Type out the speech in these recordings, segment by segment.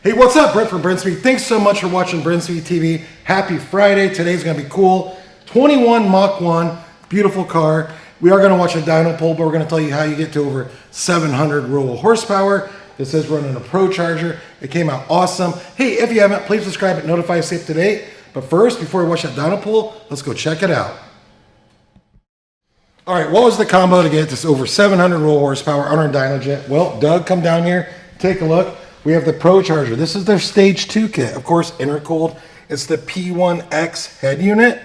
Hey, what's up? Brent from Brenspeed. Thanks so much for watching Brenspeed TV. Happy Friday. Today's going to be cool. 21 Mach 1, beautiful car. We are going to watch a dyno pull, but we're going to tell you how you get to over 700 rural horsepower. This is running a Procharger. It came out awesome. Hey, if you haven't, please subscribe and notify us up to date. But first, before we watch that dyno pull, let's go check it out. All right, what was the combo to get this over 700 rural horsepower on our dyno jet? Well, Doug, come down here, take a look. We have the Procharger. This is their stage 2 kit, of course, intercooled. It's the P1X head unit.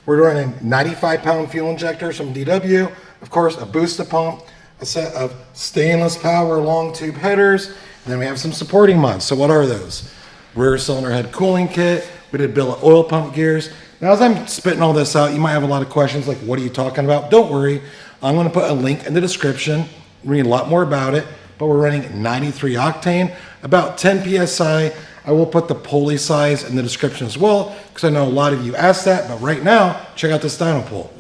We're running 95-pound fuel injectors from DW, of course, a booster pump, a set of stainless power long tube headers, and then we have some supporting mods. So what are those? Rear cylinder head cooling kit. We did billet oil pump gears. Now, as I'm spitting all this out, you might have a lot of questions like, what are you talking about? Don't worry. I'm going to put a link in the description. Read a lot more about it. But we're running 93 octane, about 10 PSI. I will put the pulley size in the description as well, because I know a lot of you asked that. But right now, check out this dyno pull.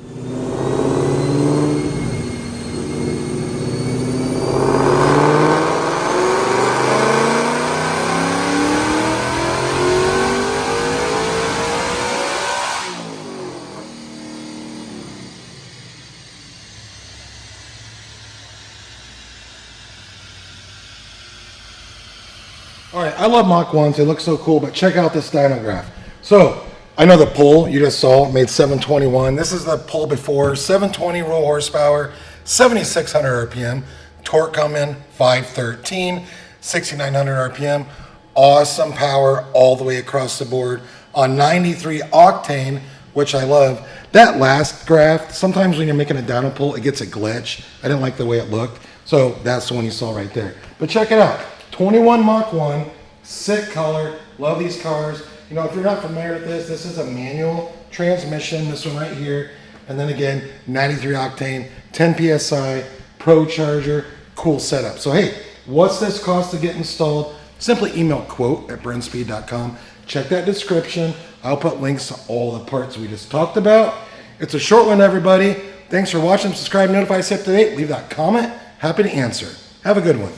All right, I love Mach 1s. They look so cool, but check out this dyno graph. So, I know the pull you just saw made 721. This is the pull before, 720 rural horsepower, 7,600 RPM. Torque come in 513, 6,900 RPM. Awesome power all the way across the board on 93 octane, which I love. That last graph, sometimes when you're making a dyno pull, it gets a glitch. I didn't like the way it looked. So, that's the one you saw right there. But check it out. 21 Mach 1, sick color, love these cars. You know, if you're not familiar with this, this is a manual transmission, this one right here. And then again, 93 octane, 10 PSI, Procharger, cool setup. So hey, what's this cost to get installed? Simply email quote@brenspeed.com. Check that description. I'll put links to all the parts we just talked about. It's a short one, everybody. Thanks for watching. Subscribe, notify us up to date. Leave that comment. Happy to answer. Have a good one.